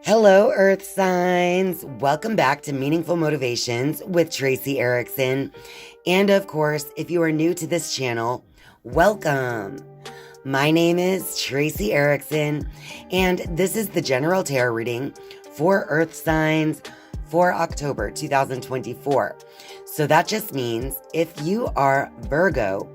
Hello, Earth signs. Welcome back to Meaningful Motivations with Tracy Erickson. And of course, if you are new to this channel, welcome. My name is Tracy Erickson, and this is the general tarot reading for Earth signs for October 2024. So that just means if you are Virgo,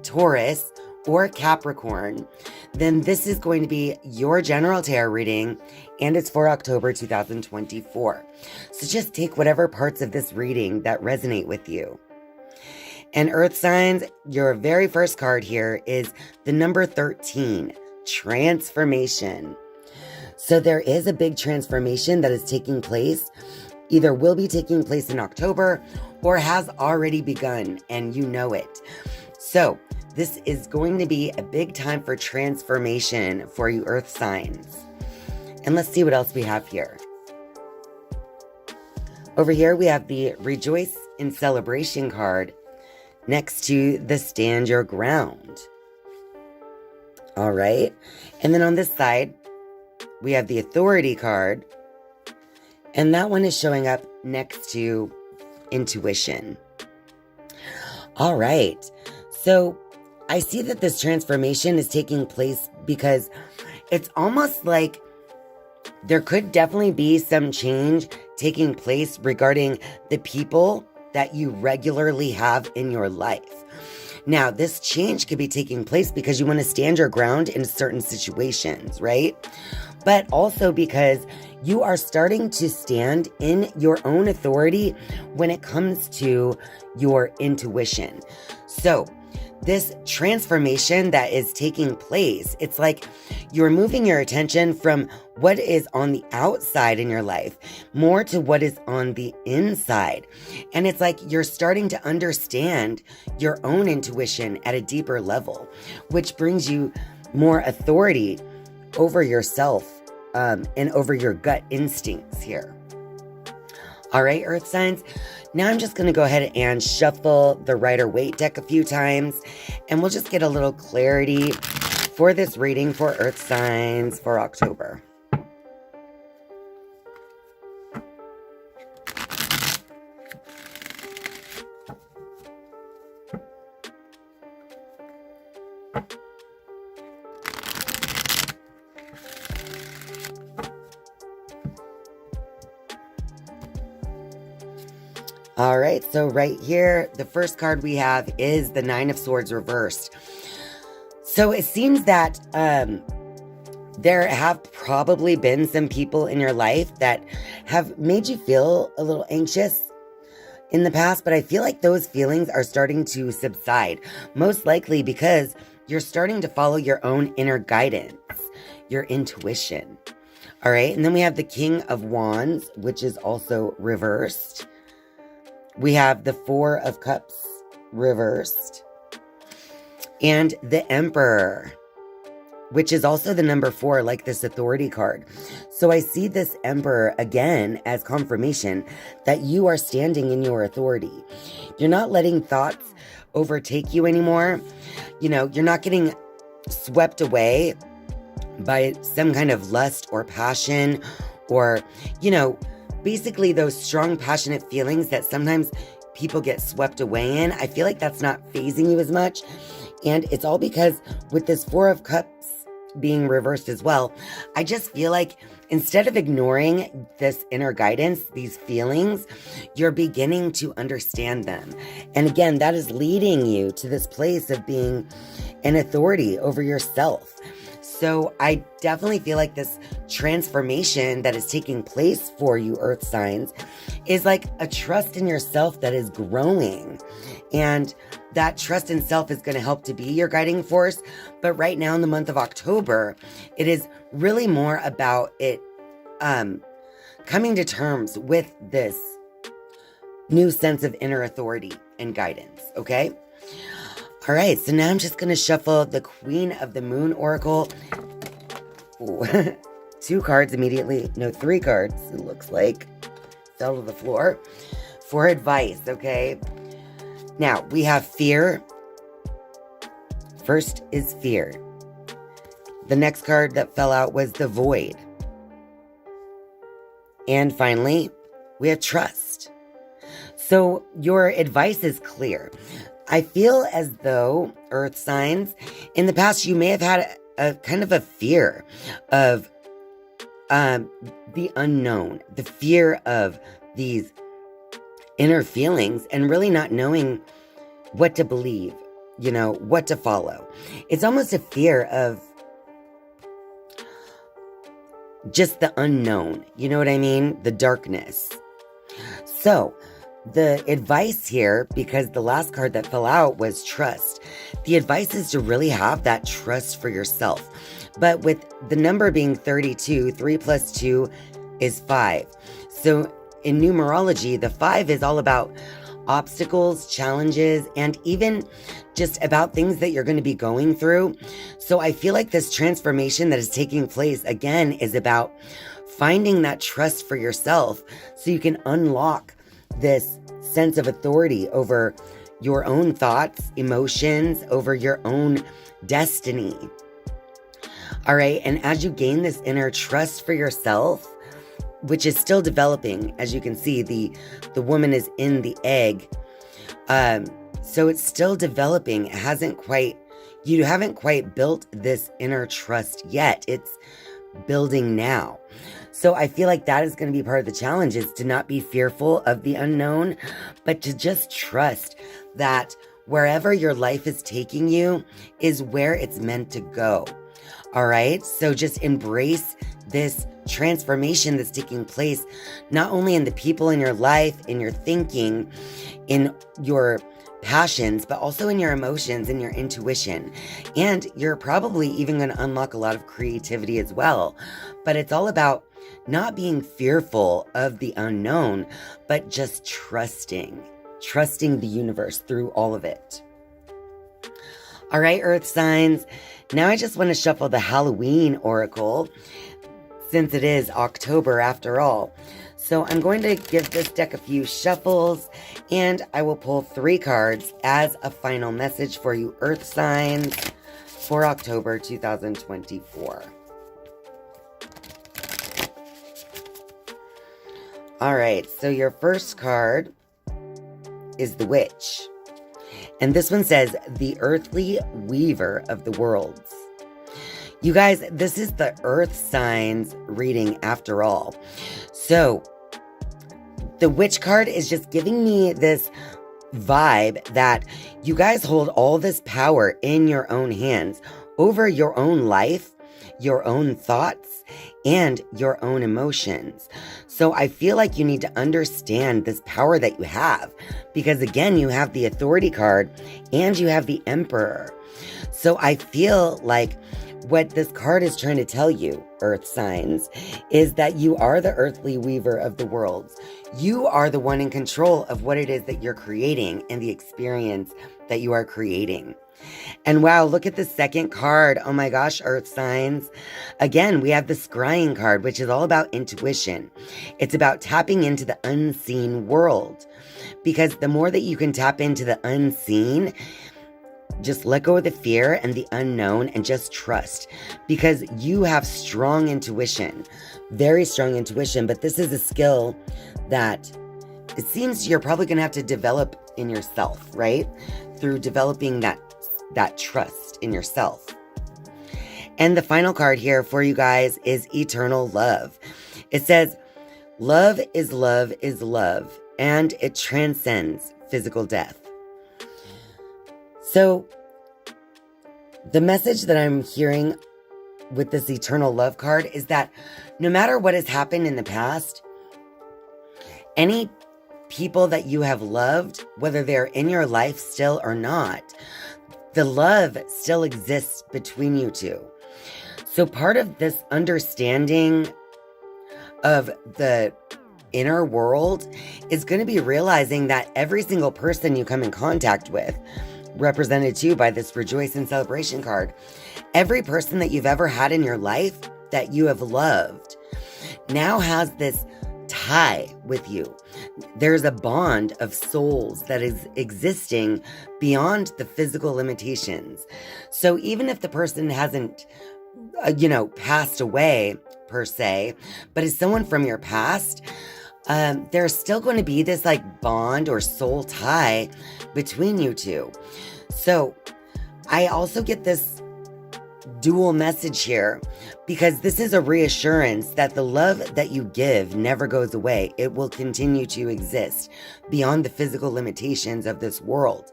Taurus, or Capricorn, then this is going to be your general tarot reading, and it's for October 2024. So just take whatever parts of this reading that resonate with you. And Earth signs, your very first card here is the number 13, transformation. So there is a big transformation that is taking place, either will be taking place in October or has already begun, and you know it. So this is going to be a big time for transformation for you Earth signs. And let's see what else we have here. Over here we have the Rejoice in Celebration card next to the Stand Your Ground. All right. And then on this side, we have the Authority card. And that one is showing up next to Intuition. All right. So I see that this transformation is taking place because it's almost like there could definitely be some change taking place regarding the people that you regularly have in your life. Now, this change could be taking place because you want to stand your ground in certain situations, right? But also because you are starting to stand in your own authority when it comes to your intuition. So this transformation that is taking place, it's like you're moving your attention from what is on the outside in your life more to what is on the inside. And it's like you're starting to understand your own intuition at a deeper level, which brings you more authority over yourself and over your gut instincts here. All right, Earth signs. Now I'm just going to go ahead and shuffle the Rider-Waite deck a few times, and we'll just get a little clarity for this reading for Earth signs for October. All right, so right here, the first card we have is the Nine of Swords reversed. So it seems that there have probably been some people in your life that have made you feel a little anxious in the past, but I feel like those feelings are starting to subside, most likely because you're starting to follow your own inner guidance, your intuition. All right, and then we have the King of Wands, which is also reversed. We have the Four of Cups reversed. And the Emperor, which is also the number 4, like this Authority card. So I see this Emperor again as confirmation that you are standing in your authority. You're not letting thoughts overtake you anymore. You know, you're not getting swept away by some kind of lust or passion or, you know, basically those strong, passionate feelings that sometimes people get swept away in. I feel like that's not phasing you as much. And it's all because with this Four of Cups being reversed as well, I just feel like instead of ignoring this inner guidance, these feelings, you're beginning to understand them. And again, that is leading you to this place of being an authority over yourself. So I definitely feel like this transformation that is taking place for you Earth signs is like a trust in yourself that is growing. And that trust in self is going to help to be your guiding force. But right now in the month of October, it is really more about it coming to terms with this new sense of inner authority and guidance, okay? All right, so now I'm just going to shuffle the Queen of the Moon Oracle. Ooh, 2 cards immediately. No, 3 cards, it looks like. Fell to the floor. For advice, okay? Now, we have fear. First is fear. The next card that fell out was the Void. And finally, we have trust. So your advice is clear. I feel as though, earth signs, in the past you may have had a kind of a fear of the unknown, the fear of these inner feelings and really not knowing what to believe, what to follow. It's almost a fear of just the unknown. You know what I mean? The darkness. So the advice here, because the last card that fell out was trust, the advice is to really have that trust for yourself. But with the number being 32, 3 plus 2 is 5. So in numerology, the 5 is all about obstacles, challenges, and even just about things that you're going to be going through. So I feel like this transformation that is taking place, again, is about finding that trust for yourself so you can unlock this sense of authority over your own thoughts, emotions, over your own destiny. All right. And as you gain this inner trust for yourself, which is still developing, as you can see, the woman is in the egg. So it's still developing. You haven't quite built this inner trust yet. It's building now. So I feel like that is going to be part of the challenge, is to not be fearful of the unknown, but to just trust that wherever your life is taking you is where it's meant to go. All right. So just embrace this transformation that's taking place, not only in the people in your life, in your thinking, in your passions, but also in your emotions and your intuition. And you're probably even going to unlock a lot of creativity as well. But it's all about not being fearful of the unknown, but just trusting the universe through all of it. All right, earth signs. Now I just want to shuffle the Halloween oracle, since it is October after all. So I'm going to give this deck a few shuffles, and I will pull 3 cards as a final message for you earth signs for October 2024. All right, so your first card is the Witch. And this one says, the earthly weaver of the worlds. You guys, this is the earth signs reading after all. So the Witch card is just giving me this vibe that you guys hold all this power in your own hands over your own life, your own thoughts, and your own emotions. So I feel like you need to understand this power that you have, because again, you have the Authority card and you have the Emperor. So I feel like what this card is trying to tell you, earth signs, is that you are the earthly weaver of the worlds. You are the one in control of what it is that you're creating and the experience that you are creating. And wow, look at the second card. Oh my gosh, earth signs. Again, we have the Scrying card, which is all about intuition. It's about tapping into the unseen world, because the more that you can tap into the unseen, just let go of the fear and the unknown and just trust, because you have strong intuition, very strong intuition. But this is a skill that it seems you're probably going to have to develop in yourself, right? Through developing that trust in yourself. And the final card here for you guys is Eternal Love. It says, love is love is love, and it transcends physical death. So the message that I'm hearing with this Eternal Love card is that no matter what has happened in the past, any people that you have loved, whether they're in your life still or not, the love still exists between you two. So part of this understanding of the inner world is going to be realizing that every single person you come in contact with, represented to you by this Rejoice and Celebration card, every person that you've ever had in your life that you have loved now has this tie with you. There's a bond of souls that is existing beyond the physical limitations. So even if the person hasn't, passed away per se, but as someone from your past, there's still going to be this like bond or soul tie between you two. So I also get this dual message here because this is a reassurance that the love that you give never goes away. It will continue to exist beyond the physical limitations of this world.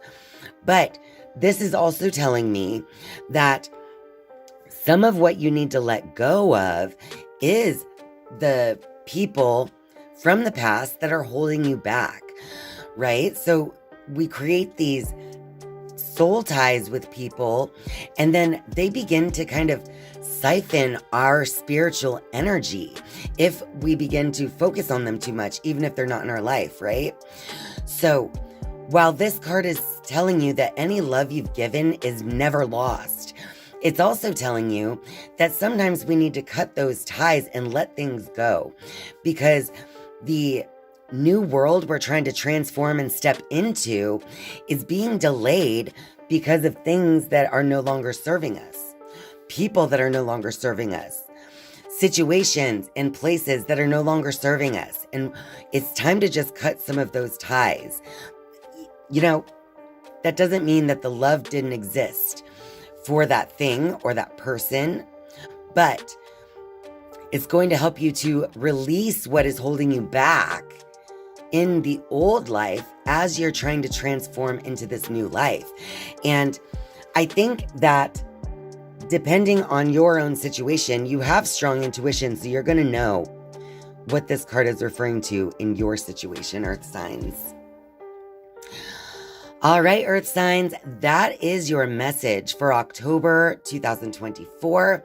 But this is also telling me that some of what you need to let go of is the people from the past that are holding you back, right? So we create these soul ties with people, and then they begin to kind of siphon our spiritual energy if we begin to focus on them too much, even if they're not in our life, right? So while this card is telling you that any love you've given is never lost, it's also telling you that sometimes we need to cut those ties and let things go, because the new world we're trying to transform and step into is being delayed because of things that are no longer serving us, people that are no longer serving us, situations and places that are no longer serving us. And it's time to just cut some of those ties. You know, that doesn't mean that the love didn't exist for that thing or that person, but it's going to help you to release what is holding you back in the old life as you're trying to transform into this new life. And I think that depending on your own situation, you have strong intuition, so you're going to know what this card is referring to in your situation, Earth signs. All right, Earth signs, that is your message for October 2024.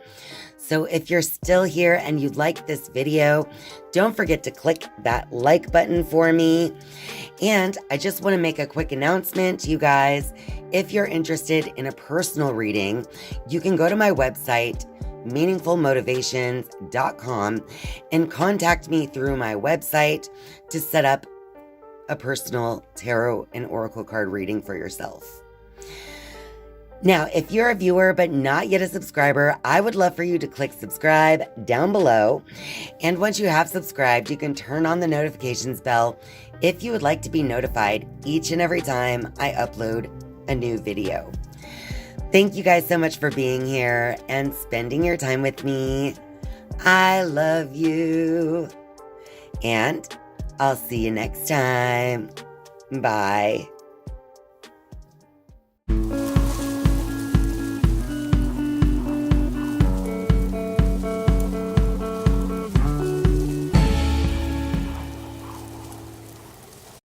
So if you're still here and you like this video, don't forget to click that like button for me. And I just want to make a quick announcement, you guys. If you're interested in a personal reading, you can go to my website, meaningfulmotivations.com, and contact me through my website to set up a personal tarot and oracle card reading for yourself. Now, if you're a viewer but not yet a subscriber, I would love for you to click subscribe down below. And once you have subscribed, you can turn on the notifications bell if you would like to be notified each and every time I upload a new video. Thank you guys so much for being here and spending your time with me. I love you. And I'll see you next time. Bye.